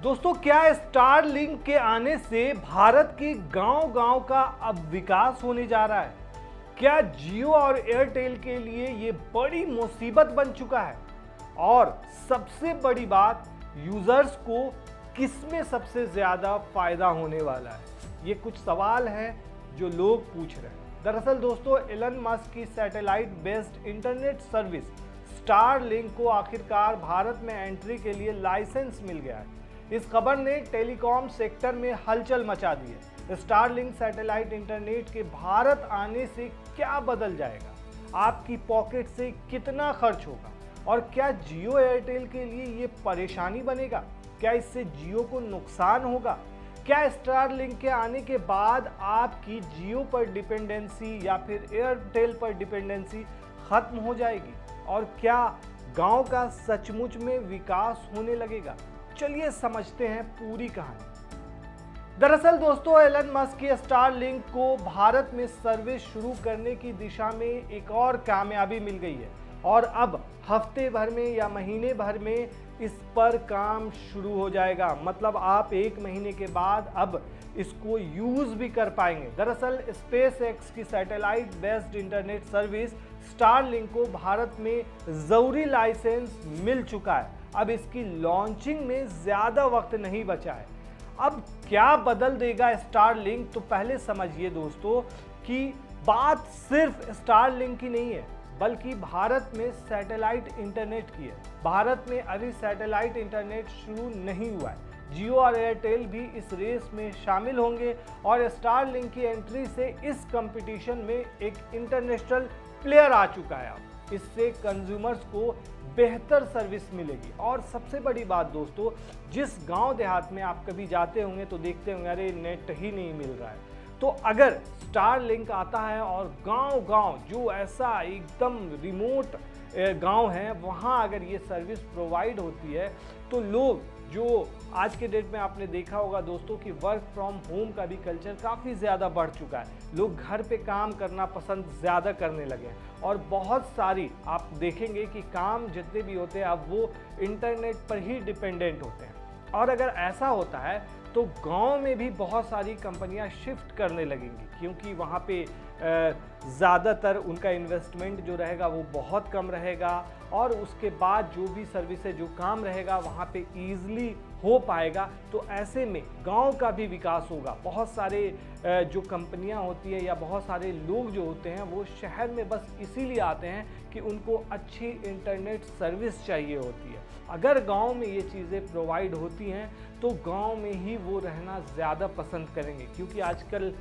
दोस्तों, क्या स्टारलिंक के आने से भारत के गांव-गांव का अब विकास होने जा रहा है? क्या जियो और एयरटेल के लिए ये बड़ी मुसीबत बन चुका है? और सबसे बड़ी बात, यूजर्स को किसमें सबसे ज्यादा फायदा होने वाला है? ये कुछ सवाल हैं जो लोग पूछ रहे हैं। दरअसल दोस्तों, एलन मस्क की satellite based internet service Starlink को आखिरकार भारत में एंट्री के लिए लाइसेंस मिल गया है। इस खबर ने टेलीकॉम सेक्टर में हलचल मचा दी है। स्टारलिंक सैटेलाइट इंटरनेट के भारत आने से क्या बदल जाएगा, आपकी पॉकेट से कितना खर्च होगा और क्या जियो एयरटेल के लिए ये परेशानी बनेगा? क्या इससे जियो को नुकसान होगा? क्या स्टारलिंक के आने के बाद आपकी जियो पर डिपेंडेंसी या फिर एयरटेल पर डिपेंडेंसी खत्म हो जाएगी? और क्या गांव का सचमुच में विकास होने लगेगा? चलिए समझते हैं पूरी कहानी। दरअसल दोस्तों, एलन मस्क की स्टारलिंक को भारत में सर्विस शुरू करने की दिशा में एक और कामयाबी मिल गई है और अब हफ्ते भर में या महीने भर में इस पर काम शुरू हो जाएगा। मतलब आप एक महीने के बाद अब इसको यूज भी कर पाएंगे। दरअसल स्पेस एक्स की satellite based internet service Starlink को भारत में जरूरी लाइसेंस मिल चुका है। अब इसकी लॉन्चिंग में ज्यादा वक्त नहीं बचा है। अब क्या बदल देगा स्टारलिंक? तो पहले समझिए दोस्तों कि बात सिर्फ स्टारलिंक की नहीं है, बल्कि भारत में सैटेलाइट इंटरनेट की है। भारत में अभी सैटेलाइट इंटरनेट शुरू नहीं हुआ है। जियो और एयरटेल भी इस रेस में शामिल होंगे और स्टारलिंक की एंट्री से इस कंपटीशन में एक इंटरनेशनल प्लेयर आ चुका है। अब इससे कंज्यूमर्स को बेहतर सर्विस मिलेगी। और सबसे बड़ी बात दोस्तों, जिस गांव देहात में आप कभी जाते होंगे तो देखते होंगे अरे नेट ही नहीं मिल रहा है, तो अगर स्टारलिंक आता है और गांव-गांव जो ऐसा एकदम रिमोट गांव है वहां अगर ये सर्विस प्रोवाइड होती है तो लोग, जो आज के डेट में आपने देखा होगा दोस्तों कि वर्क फ्रॉम होम का भी कल्चर काफ़ी ज़्यादा बढ़ चुका है। लोग घर पे काम करना पसंद ज़्यादा करने लगे हैं और बहुत सारी आप देखेंगे कि काम जितने भी होते हैं अब वो इंटरनेट पर ही डिपेंडेंट होते हैं। और अगर ऐसा होता है तो गांव में भी बहुत सारी कंपनियां शिफ्ट करने लगेंगी, क्योंकि वहां पे ज़्यादातर उनका इन्वेस्टमेंट जो रहेगा वो बहुत कम रहेगा और उसके बाद जो भी सर्विसेज जो काम रहेगा वहाँ पे ईजिली हो पाएगा। तो ऐसे में गांव का भी विकास होगा। बहुत सारे जो कंपनियां होती है या बहुत सारे लोग जो होते हैं वो शहर में बस इसीलिए आते हैं कि उनको अच्छी इंटरनेट सर्विस चाहिए होती है। अगर गांव में ये चीज़ें प्रोवाइड होती हैं तो गांव में ही वो रहना ज़्यादा पसंद करेंगे, क्योंकि आजकल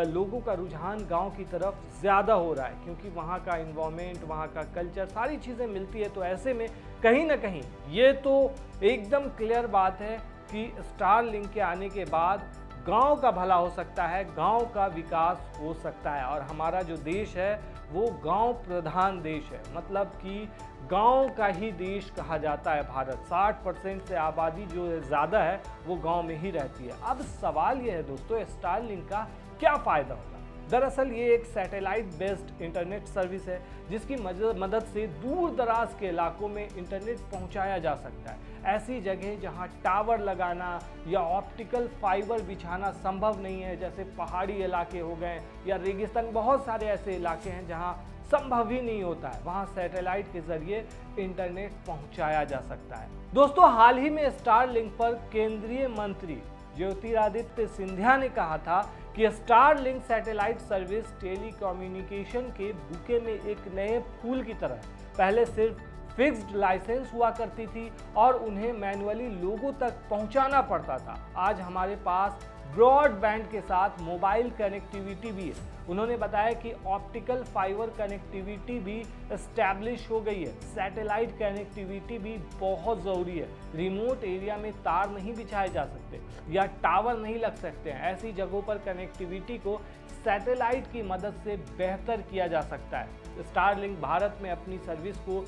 लोगों का रुझान गांव की तरफ ज़्यादा हो रहा है, क्योंकि वहाँ का इन्वायरमेंट, वहाँ का कल्चर, सारी चीज़ें मिलती है। तो ऐसे में कहीं ना कहीं ये तो एकदम क्लियर बात है कि स्टारलिंक के आने के बाद गांव का भला हो सकता है, गांव का विकास हो सकता है। और हमारा जो देश है वो गांव प्रधान देश है, मतलब कि गांव का ही देश कहा जाता है भारत। 60% से आबादी जो ज़्यादा है वो गांव में ही रहती है। अब सवाल ये है दोस्तों, स्टारलिंक का क्या फ़ायदा होगा? दरअसल ये एक सैटेलाइट बेस्ड इंटरनेट सर्विस है जिसकी मदद से दूर दराज के इलाकों में इंटरनेट पहुंचाया जा सकता है। ऐसी जगह जहां टावर लगाना या ऑप्टिकल फाइबर बिछाना संभव नहीं है, जैसे पहाड़ी इलाके हो गए या रेगिस्तान, बहुत सारे ऐसे इलाके हैं जहां संभव ही नहीं होता है, वहां सैटेलाइट के जरिए इंटरनेट पहुंचाया जा सकता है। दोस्तों, हाल ही में स्टारलिंक पर केंद्रीय मंत्री ज्योतिरादित्य सिंधिया ने कहा था कि स्टारलिंक सैटेलाइट सर्विस टेलीकम्युनिकेशन के बुके में एक नए फूल की तरह पहले सिर्फ फिक्स्ड लाइसेंस हुआ करती थी और उन्हें मैन्युअली लोगों तक पहुंचाना पड़ता था। आज हमारे पास ब्रॉडबैंड के साथ मोबाइल कनेक्टिविटी भी है। उन्होंने बताया कि ऑप्टिकल फाइबर कनेक्टिविटी भी एस्टैब्लिश हो गई है। सैटेलाइट कनेक्टिविटी भी बहुत ज़रूरी है। रिमोट एरिया में तार नहीं बिछाए जा सकते या टावर नहीं लग सकते हैं। ऐसी जगहों पर कनेक्टिविटी को सैटेलाइट की मदद से बेहतर किया जा सकता है। स्टारलिंक भारत में अपनी सर्विस को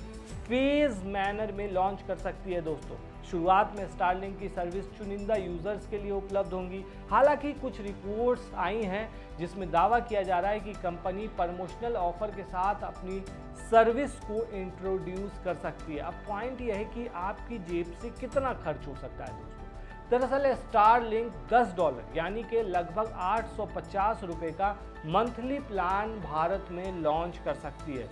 फेज मैनर में लॉन्च कर सकती है दोस्तों। शुरुआत में स्टारलिंक की सर्विस चुनिंदा यूजर्स के लिए उपलब्ध होंगी। हालांकि कुछ रिपोर्ट्स आई हैं जिसमें दावा किया जा रहा है कि कंपनी प्रमोशनल ऑफर के साथ अपनी सर्विस को इंट्रोड्यूस कर सकती है। अब पॉइंट यह है कि आपकी जेब से कितना खर्च हो सकता है दोस्तों। दरअसल स्टारलिंक $10 यानी कि लगभग 850 रुपए का मंथली प्लान भारत में लॉन्च कर सकती है।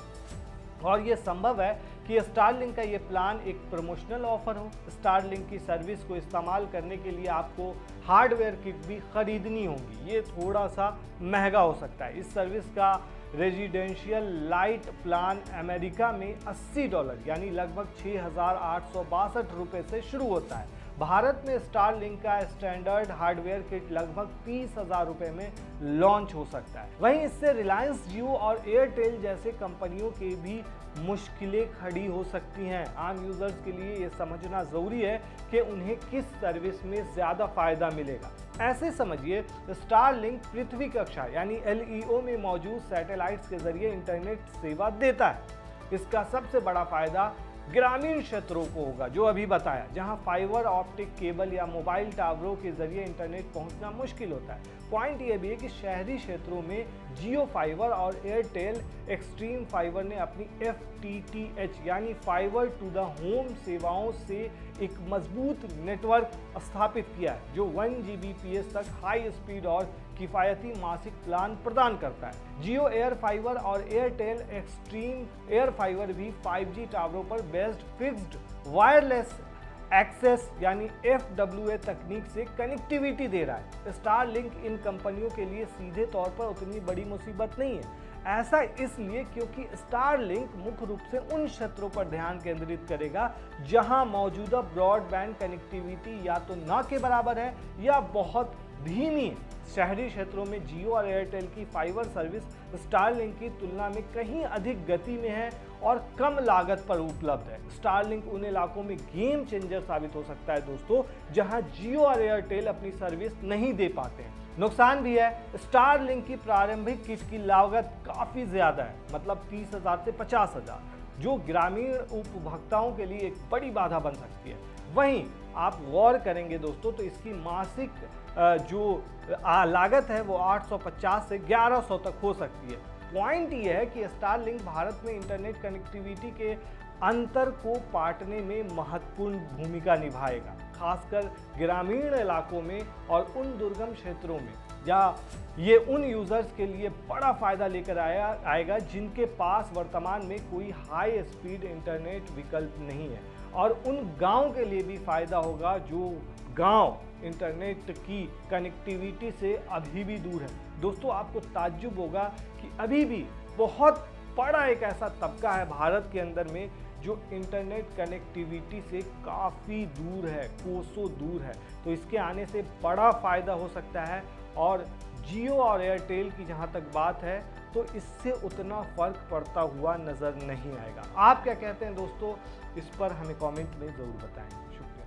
और ये संभव है कि स्टारलिंक का ये प्लान एक प्रमोशनल ऑफर हो। स्टारलिंक की सर्विस को इस्तेमाल करने के लिए आपको हार्डवेयर किट भी खरीदनी होगी, ये थोड़ा सा महंगा हो सकता है। इस सर्विस का रेजिडेंशियल लाइट प्लान अमेरिका में $80 यानी लगभग 6,862 रुपये से शुरू होता है। भारत में स्टारलिंक का स्टैंडर्ड हार्डवेयर किट लगभग 30,000 रुपये में लॉन्च हो सकता है। वहीं इससे रिलायंस जियो और एयरटेल जैसे कंपनियों के भी मुश्किलें खड़ी हो सकती हैं। आम यूजर्स के लिए ये समझना जरूरी है कि उन्हें किस सर्विस में ज़्यादा फायदा मिलेगा। ऐसे समझिए, स्टारलिंक पृथ्वी कक्षा यानी LEO में मौजूद सैटेलाइट्स के जरिए इंटरनेट सेवा देता है। इसका सबसे बड़ा फायदा ग्रामीण क्षेत्रों को होगा, जो अभी बताया, जहां फाइबर ऑप्टिक केबल या मोबाइल टावरों के जरिए इंटरनेट पहुंचना मुश्किल होता है। पॉइंट ये भी है कि शहरी क्षेत्रों में जियो फाइबर और एयरटेल एक्सट्रीम फाइबर ने अपनी FTTH यानी फाइबर टू द होम सेवाओं से एक मजबूत नेटवर्क स्थापित किया है, जो 1 Gbps तक हाई स्पीड और किफ़ायती मासिक प्लान प्रदान करता है। जियो एयर फाइबर और एयरटेल एक्सट्रीम एयर फाइबर भी 5G टावरों पर बेस्ड फिक्स्ड वायरलेस एक्सेस यानी FWA तकनीक से कनेक्टिविटी दे रहा है। स्टारलिंक इन कंपनियों के लिए सीधे तौर पर उतनी बड़ी मुसीबत नहीं है। ऐसा इसलिए क्योंकि स्टारलिंक मुख्य रूप से उन क्षेत्रों पर ध्यान केंद्रित करेगा जहां मौजूदा ब्रॉडबैंड कनेक्टिविटी या तो ना के बराबर है या बहुत धीमी है। शहरी क्षेत्रों में जियो और एयरटेल की फाइबर सर्विस स्टारलिंक की तुलना में कहीं अधिक गति में है और कम लागत पर उपलब्ध है। स्टारलिंक उन इलाकों में गेम चेंजर साबित हो सकता है दोस्तों, जहां जियो और एयरटेल अपनी सर्विस नहीं दे पाते हैं। नुकसान भी है, स्टारलिंक की प्रारंभिक किट की लागत काफ़ी ज़्यादा है, मतलब 30,000 से 50,000, जो ग्रामीण उपभोक्ताओं के लिए एक बड़ी बाधा बन सकती है। वहीं आप गौर करेंगे दोस्तों तो इसकी मासिक जो लागत है वो 850 से 1100 तक हो सकती है। पॉइंट ये है कि स्टारलिंक भारत में इंटरनेट कनेक्टिविटी के अंतर को पाटने में महत्वपूर्ण भूमिका निभाएगा, खासकर ग्रामीण इलाकों में और उन दुर्गम क्षेत्रों में, या ये उन यूजर्स के लिए बड़ा फायदा लेकर आएगा जिनके पास वर्तमान में कोई हाई स्पीड इंटरनेट विकल्प नहीं है, और उन गांव के लिए भी फायदा होगा जो गांव इंटरनेट की कनेक्टिविटी से अभी भी दूर है। दोस्तों, आपको ताज्जुब होगा कि अभी भी बहुत बड़ा एक ऐसा तबका है भारत के अंदर में जो इंटरनेट कनेक्टिविटी से काफ़ी दूर है, कोसों दूर है। तो इसके आने से बड़ा फ़ायदा हो सकता है, और जियो और एयरटेल की जहां तक बात है तो इससे उतना फ़र्क पड़ता हुआ नज़र नहीं आएगा। आप क्या कहते हैं दोस्तों, इस पर हमें कमेंट में ज़रूर बताएं। शुक्रिया।